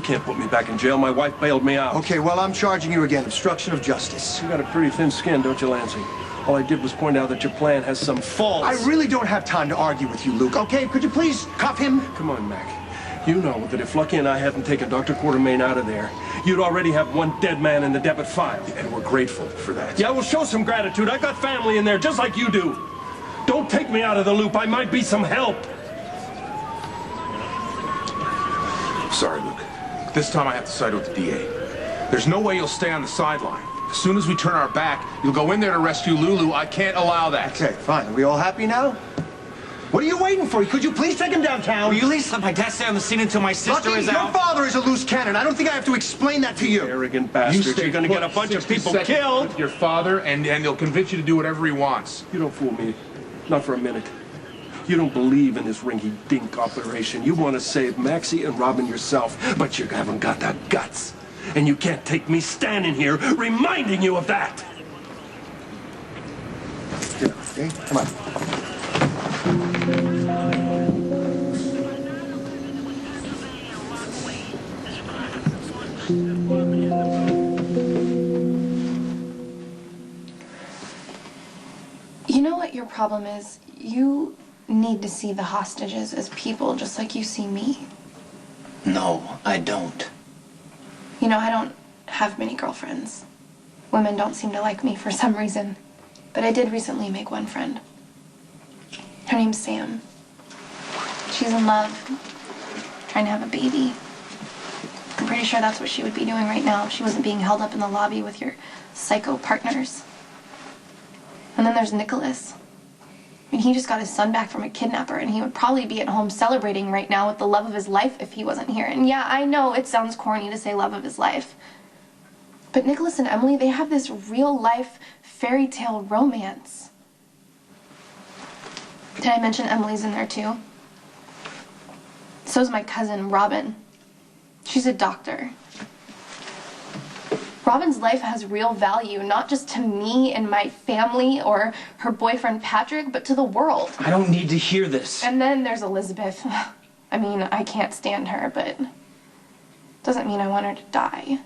can't put me back in jail. My wife bailed me out. Okay, well, I'm charging you again. Obstruction of justice. You got a pretty thin skin, don't you, Lansing? All I did was point out that your plan has some faults. I really don't have time to argue with you, Luke. Okay, could you please cuff him? Come on, Mac. You know that if Lucky and I hadn't taken Dr. Quartermain out of there, you'd already have one dead man in the debit file. And we're grateful for that. Yeah, well, show some gratitude. I got family in there, just like you do. Don't take me out of the loop. I might be some help. Sorry, Luke. This time I have to side with the DA. There's no way you'll stay on the sideline. As soon as we turn our back, you'll go in there to rescue Lulu. I can't allow that. Okay, fine. Are we all happy now? What are you waiting for? Could you please take him downtown? Will you at least let my dad stay on the scene until my sister Lucky, is out? your father is a loose cannon. I don't think I have to explain that to you. Arrogant bastard. You're gonna get a bunch of people killed. With your father, and he'll convince you to do whatever he wants. You don't fool me. Not for a minute. You don't believe in this rinky-dink operation. You want to save Maxie and Robin yourself, but you haven't got the guts. And you can't take me standing here reminding you of that. Get up, okay? Come on. You know what your problem is? You need to see the hostages as people just like you see me. No, I don't. You know, I don't have many girlfriends. Women don't seem to like me for some reason. But I did recently make one friend. Her name's Sam. She's in love, trying to have a baby. I'm pretty sure that's what she would be doing right now if she wasn't being held up in the lobby with your psycho partners. And then there's Nicholas. I mean, he just got his son back from a kidnapper, and he would probably be at home celebrating right now with the love of his life if he wasn't here. And yeah, I know it sounds corny to say love of his life. But Nicholas and Emily, they have this real-life fairy tale romance. Did I mention Emily's in there too? So's my cousin, Robin. She's a doctor. Robin's life has real value, not just to me and my family or her boyfriend Patrick, but to the world. I don't need to hear this. And then there's Elizabeth. I mean, I can't stand her, but doesn't mean I want her to die.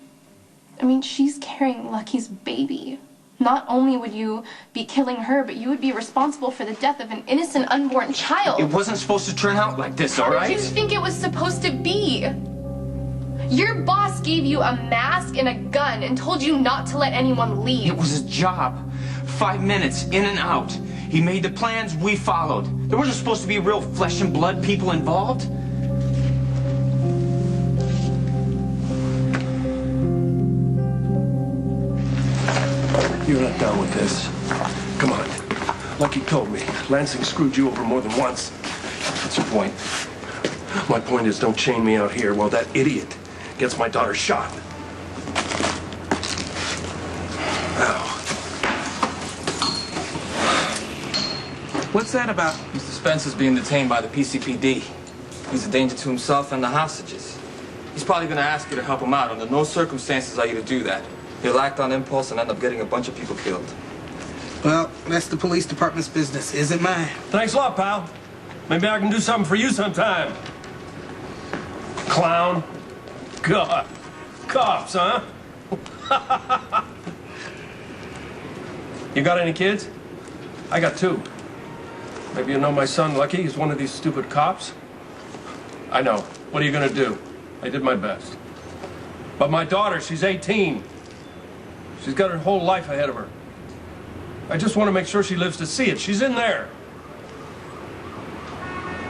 I mean, she's carrying Lucky's baby. Not only would you be killing her, but you would be responsible for the death of an innocent unborn child. It wasn't supposed to turn out like this, all right? How did you think it was supposed to be? Your boss gave you a mask and a gun and told you not to let anyone leave. It was his job. 5 minutes, in and out. He made the plans, we followed. There wasn't supposed to be real flesh and blood people involved. You're not done with this. Come on. Lucky told me. Lansing screwed you over more than once. What's your point? My point is, don't chain me out here while that idiot gets my daughter shot. Ow. What's that about? Mr. Spencer's being detained by the PCPD. He's a danger to himself and the hostages. He's probably going to ask you to help him out. Under no circumstances are you to do that. He'll act on impulse and end up getting a bunch of people killed. Well, that's the police department's business, isn't mine. Thanks a lot, pal. Maybe I can do something for you sometime. Clown. God. Cops, huh? You got any kids? I got 2. Maybe you know my son, Lucky. He's one of these stupid cops. I know. What are you gonna do? I did my best. But my daughter, she's 18. She's got her whole life ahead of her. I just want to make sure she lives to see it. She's in there.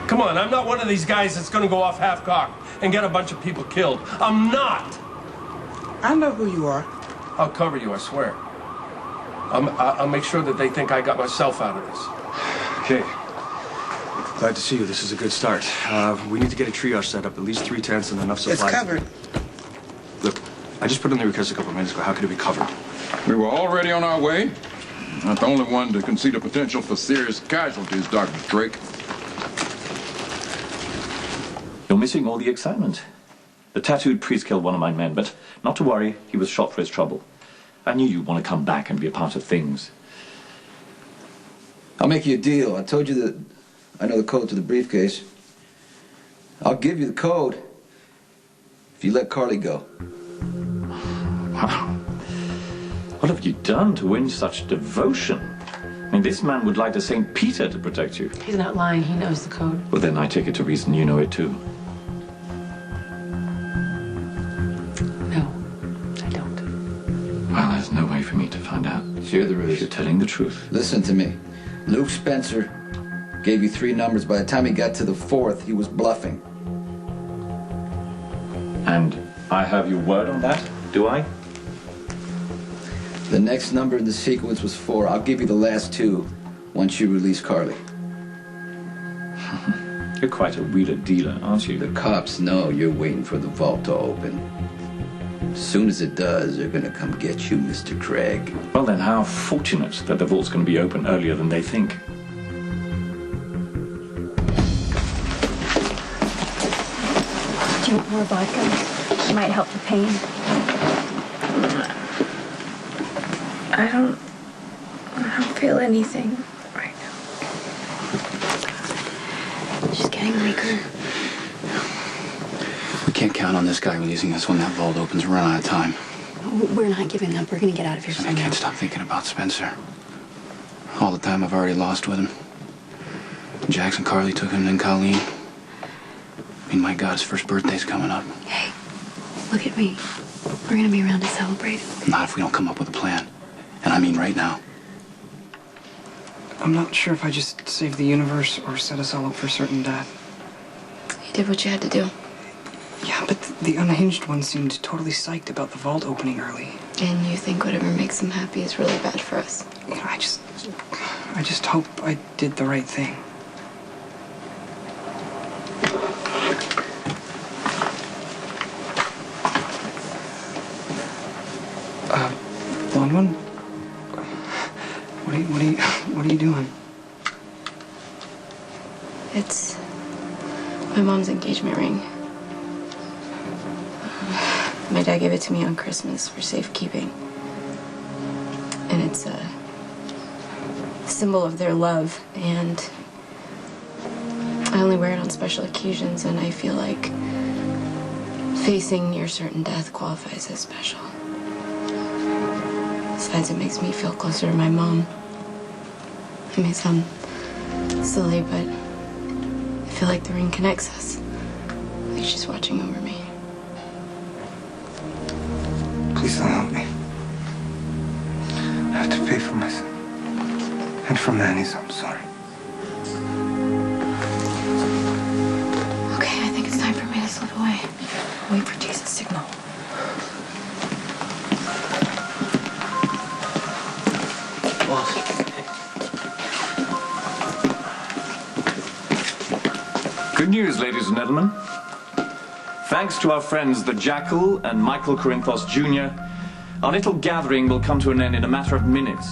Come on, I'm not one of these guys that's going to go off half-cocked and get a bunch of people killed. I'm not. I know who you are. I'll cover you, I swear. I'll make sure that they think I got myself out of this. Okay. Glad to see you. This is a good start. We need to get a triage set up, at least 3 tents and enough supplies. It's covered. Look, I just put in the request a couple minutes ago. How could it be covered? We were already on our way. Not the only one to concede the potential for serious casualties, Dr. Drake. You're missing all the excitement. The tattooed priest killed one of my men, but not to worry, he was shot for his trouble. I knew you'd want to come back and be a part of things. I'll make you a deal. I told you that I know the code to the briefcase. I'll give you the code if you let Carly go. Wow. What have you done to win such devotion? I mean, this man would like to St. Peter to protect you. He's not lying. He knows the code. Well, then I take it to reason you know it too. No, I don't. Well, there's no way for me to find out. Sure there is. You're telling the truth. Listen to me. Luke Spencer gave you 3 numbers. By the time he got to the 4th, he was bluffing. And I have your word on that, do I? The next number in the sequence was 4. I'll give you the last 2 once you release Carly. You're quite a wheeler dealer, aren't you? The cops know you're waiting for the vault to open. As soon as it does, they're gonna come get you, Mr. Craig. Well then, how fortunate that the vault's going to be open earlier than they think. Do you want more vodka? It might help the pain. I don't feel anything right now. She's getting weaker. We can't count on this guy releasing us when that vault opens. We're running out of time. We're not giving up. We're gonna get out of here I somehow. can't stop thinking about Spencer. All the time I've already lost with him. Jackson, Carly took him, then Colleen. I mean, my God, his first birthday's coming up. Hey, look at me. We're gonna be around to celebrate. Not if we don't come up with a plan. And I mean right now. I'm not sure if I just saved the universe or set us all up for certain death. You did what you had to do. Yeah, but the unhinged one seemed totally psyched about the vault opening early. And you think whatever makes them happy is really bad for us. You know, I just hope I did the right thing. Blonde one? What are you doing? It's my mom's engagement ring. My dad gave it to me on Christmas for safekeeping. And it's a symbol of their love. And I only wear it on special occasions, and I feel like facing near certain death qualifies as special. Besides, it makes me feel closer to my mom. It may sound silly, but I feel like the ring connects us. Like she's watching over me. Please don't help me. I have to pay for my sin. And for Manny's, I'm sorry. Okay, I think it's time for me to slip away. Wait for Jesus' signal. Good news, ladies and gentlemen. Thanks to our friends the Jackal and Michael Corinthos Jr., our little gathering will come to an end in a matter of minutes.